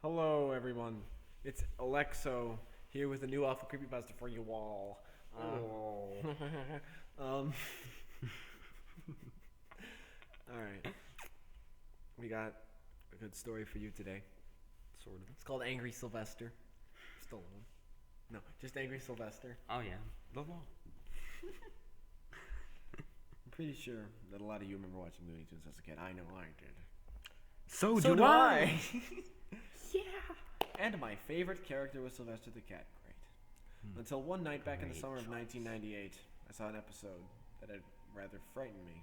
Hello, everyone. It's Alexo here with a new Awful Creepypasta for you all. All right. We got a good story for you today. Sort of. It's called Angry Sylvester. Still one. No, just Angry Sylvester. Oh yeah, the law. I'm pretty sure that a lot of you remember watching Looney Tunes as a kid. I know I did. So do I. Yeah. And my favorite character was Sylvester the Cat. Great. Until one night back in the summer of 1998, I saw an episode that had rather frightened me.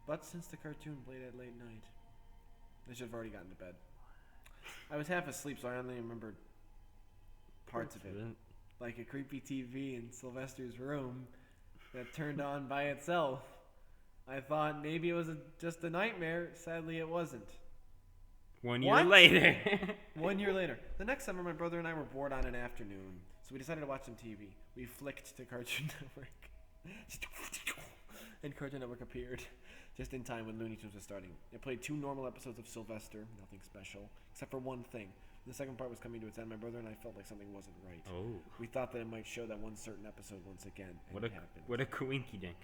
But since the cartoon played at late night, I should have already gotten to bed. I was half asleep, so I only remembered parts of it. Like a creepy TV in Sylvester's room that turned on by itself. I thought maybe it was just a nightmare. Sadly, it wasn't. 1 year later. 1 year later. The next summer, my brother and I were bored on an afternoon, so we decided to watch some TV. We flicked to Cartoon Network. And Cartoon Network appeared just in time when Looney Tunes was starting. It played 2 normal episodes of Sylvester, nothing special, except for one thing. The second part was coming to its end. My brother and I felt like something wasn't right. Oh. We thought that it might show that one certain episode once again, and it happened. What a coinky dink.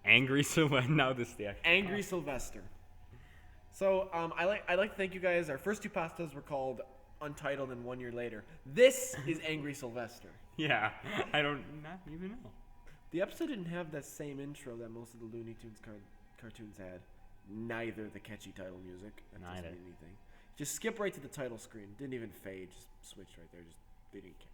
Angry Sylvester. Now this is the actual Angry Sylvester. So I like to thank you guys. Our first 2 pastas were called Untitled and 1 year later. This is Angry Sylvester. Yeah, I don't not even know. The episode didn't have that same intro that most of the Looney Tunes cartoons had. Neither the catchy title music. That doesn't mean anything. Just skip right to the title screen. Didn't even fade. Just switched right there. They didn't care.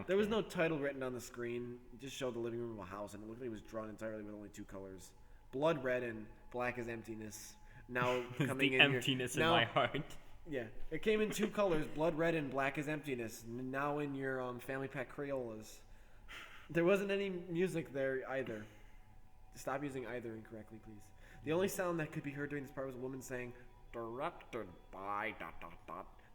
There was no title written on the screen. It just showed the living room of a house, and it looked like it was drawn entirely with only 2 colors: blood red and black as emptiness. Now coming the in emptiness in my heart. Yeah, it came in 2 colors: blood red and black as emptiness. Now in your family pack Crayolas. There wasn't any music there either. Stop using either incorrectly, please. The only sound that could be heard during this part was a woman saying, "Directed by ...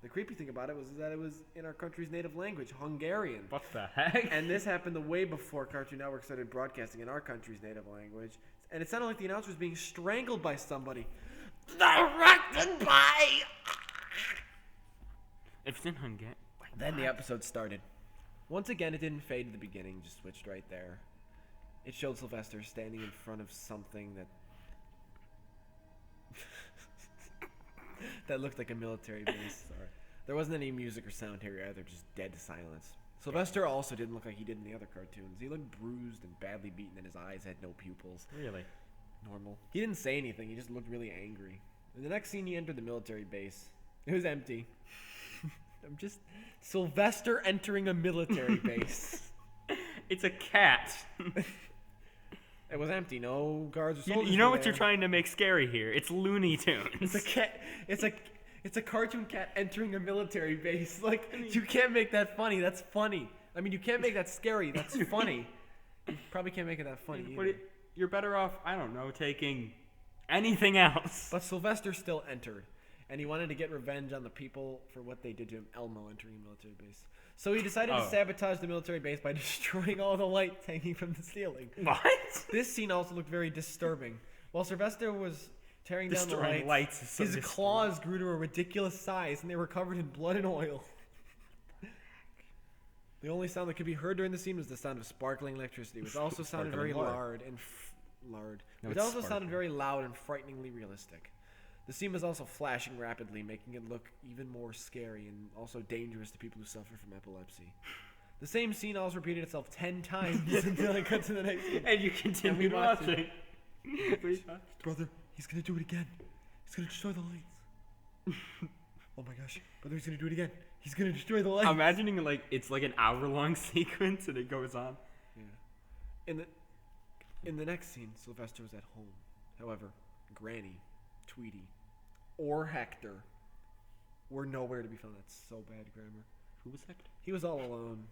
The creepy thing about it was that it was in our country's native language, Hungarian. What the heck? And this happened way before Cartoon Network started broadcasting in our country's native language. And it sounded like the announcer was being strangled by somebody. Directed by... If it's in Hungarian. Then the episode started. Once again, it didn't fade to the beginning, just switched right there. It showed Sylvester standing in front of something that looked like a military base. Sorry. There wasn't any music or sound here either, just dead silence. Sylvester also didn't look like he did in the other cartoons. He looked bruised and badly beaten, and his eyes had no pupils. Really? Normal. He didn't say anything, he just looked really angry. In the next scene, he entered the military base. It was empty. Sylvester entering a military base. It's a cat. It was empty. No guards or soldiers. You know what you're trying to make scary here? It's Looney Tunes. It's a cat. It's a cartoon cat entering a military base. Like, you can't make that funny. That's funny. I mean, you can't make that scary. That's funny. You probably can't make it that funny either. You're better off, I don't know, taking anything else. But Sylvester still entered, and he wanted to get revenge on the people for what they did to him. Elmo entering a military base. So he decided to sabotage the military base by destroying all the lights hanging from the ceiling. What? This scene also looked very disturbing. While Sylvester was tearing down the lights, his claws grew to a ridiculous size, and they were covered in blood and oil. The only sound that could be heard during the scene was the sound of sparkling electricity, which also sounded very loud and sounded very loud and frighteningly realistic. The scene was also flashing rapidly, making it look even more scary and also dangerous to people who suffer from epilepsy. The same scene also repeated itself 10 times until it got to the next scene. And you continued watching. Brother, he's gonna do it again. He's gonna destroy the lights. Oh my gosh. Brother, he's gonna do it again. He's gonna destroy the lights. I'm imagining it's like an hour-long sequence and it goes on. Yeah. In the next scene, Sylvester was at home. However, Granny, Tweety, or Hector were nowhere to be found. That's so bad grammar. Who was Hector? He was all alone.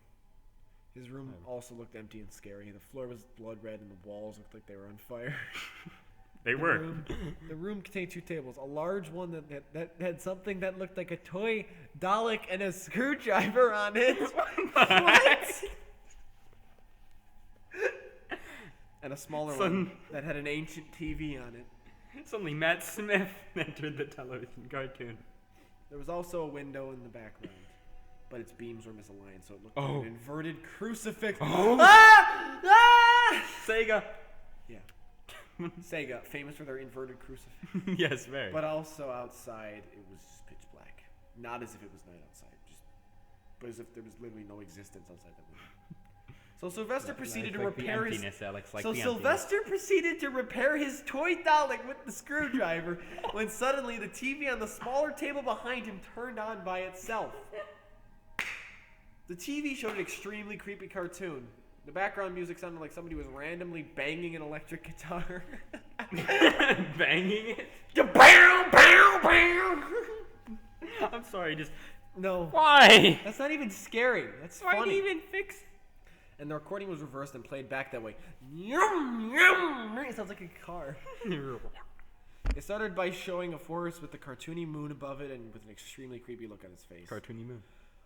His room also looked empty and scary. The floor was blood red and the walls looked like they were on fire. They were. The room contained 2 tables. A large one that had something that looked like a toy Dalek and a screwdriver on it. What? And a smaller one that had an ancient TV on it. Suddenly Matt Smith entered the television cartoon. There was also a window in the background, but its beams were misaligned, so it looked like an inverted crucifix. Oh. Ah! Ah! Sega. Yeah. Sega, famous for their inverted crucifix. Yes, very. But also outside, it was pitch black. Not as if it was night outside, but as if there was literally no existence outside that window. So Sylvester proceeded to repair his. Alex, Sylvester proceeded to repair his toy Dalek with the screwdriver when suddenly the TV on the smaller table behind him turned on by itself. The TV showed an extremely creepy cartoon. The background music sounded like somebody was randomly banging an electric guitar. Banging it? Bow, bow, bow. I'm sorry, just. No. Why? That's not even scary. That's Why funny. even fix? And the recording was reversed and played back that way. Yum, yum. It sounds like a car. It started by showing a forest with the cartoony moon above it and with an extremely creepy look on his face. Cartoony moon.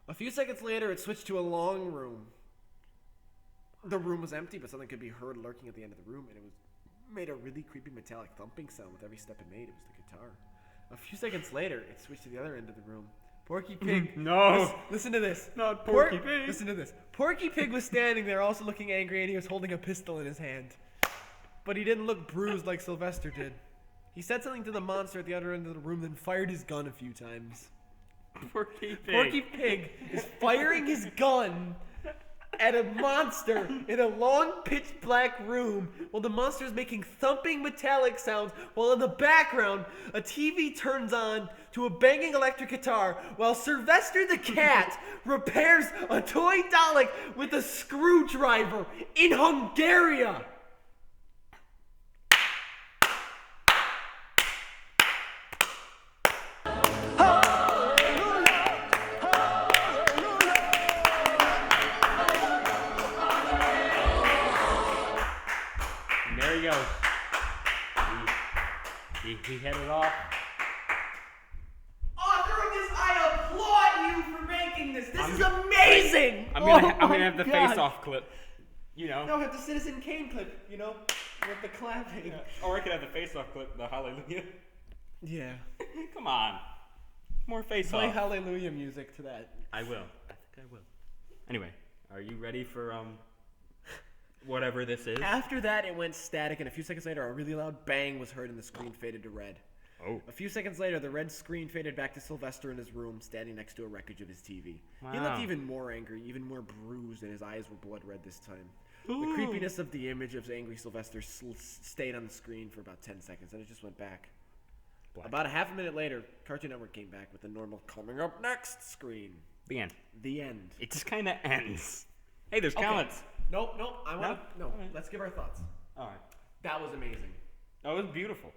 A few seconds later, it switched to a long room. The room was empty, but something could be heard lurking at the end of the room, and it made a really creepy metallic thumping sound with every step it made. It was the guitar. A few seconds later, it switched to the other end of the room. Porky Pig. No. Listen to this. Not Porky Pig. Listen to this. Porky Pig was standing there, also looking angry, and he was holding a pistol in his hand. But he didn't look bruised like Sylvester did. He said something to the monster at the other end of the room, then fired his gun a few times. Porky Pig. Porky Pig is firing his gun at a monster in a long pitch black room while the monster is making thumping metallic sounds, while in the background a TV turns on to a banging electric guitar while Sylvester the cat repairs a toy Dalek with a screwdriver in Hungary. There you go. He had it off. Author of this, I applaud you for making this. This is amazing. I'm gonna have the face-off clip. You know. No, I have the Citizen Kane clip. You know, with the clapping. Yeah. Or I could have the face-off clip. The Hallelujah. Yeah. Come on. More face-off. Play Hallelujah music to that. I will. I think I will. Anyway, are you ready for whatever this is? After that, it went static, and a few seconds later, a really loud bang was heard, and the screen faded to red. Oh. A few seconds later, the red screen faded back to Sylvester in his room, standing next to a wreckage of his TV. Wow. He looked even more angry, even more bruised, and his eyes were blood red this time. The creepiness of the image of angry Sylvester stayed on the screen for about 10 seconds, and it just went back. Black. About a half a minute later, Cartoon Network came back with the normal "coming up next" screen. The end. The end. It just kind of ends. Hey, there's comments. Nope. I want to. No. Let's give our thoughts. All right. That was amazing. That was beautiful.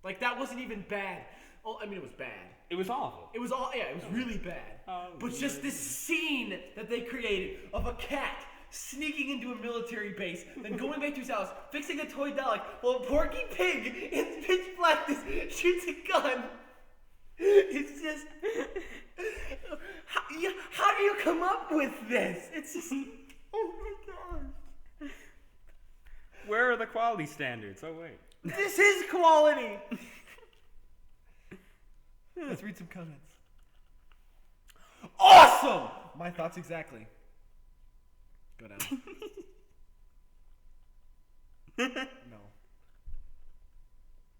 Like, that wasn't even bad. Oh, I mean, it was bad. It was awful. It was it was really bad. But just this scene that they created of a cat sneaking into a military base, then going back to his house, fixing a toy Dalek, while Porky Pig in pitch blackness shoots a gun. It's just... How do you come up with this? It's just... Oh my god. Where are the quality standards? Oh, wait. This is quality! Let's read some comments. Awesome! My thoughts exactly. Go down. No.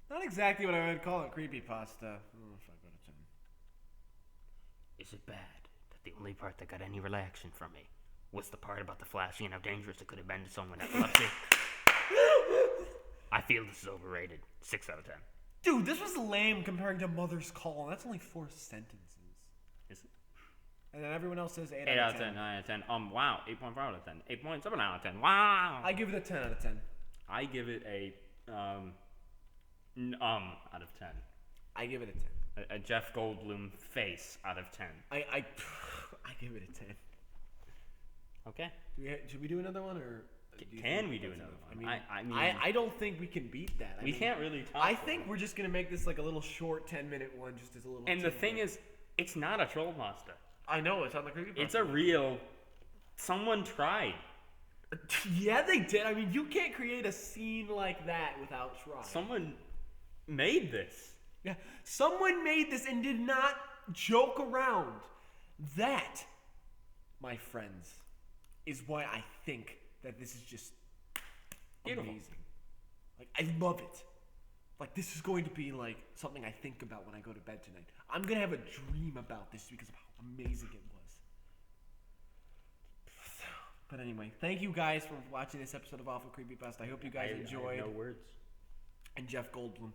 Not exactly what I would call a creepypasta. 5 out of 10. Is it bad that the only part that got any reaction from me was the part about the flashing and how dangerous it could have been to someone with epilepsy? I feel this is overrated. 6 out of 10. Dude, this was lame comparing to Mother's Call, and that's only 4 sentences. Is it? And then everyone else says 8 8 out of 10. 9 out of 10. Wow. 8.5 out of 10. 8.7 out of 10. Wow. I give it a 10 out of 10. I give it a out of 10. I give it a 10. A Jeff Goldblum face out of 10. I give it a 10. Okay. Should we do another one, or can we do another one? I mean, I don't think we can beat that. We can't really talk. I think we're just gonna make this like a little short 10-minute one, just as a little. And the thing is, it's not a troll pasta. I know it's on the creepypasta. It's a real. Someone tried. Yeah, they did. I mean, you can't create a scene like that without trying. Someone made this. Yeah, someone made this and did not joke around. That, my friends, is why I think that this is just amazing. Like, I love it. Like, this is going to be, like, something I think about when I go to bed tonight. I'm going to have a dream about this because of how amazing it was. But anyway, thank you guys for watching this episode of Awful Creepypasta. I hope you guys enjoyed. I have no words. And Jeff Goldblum.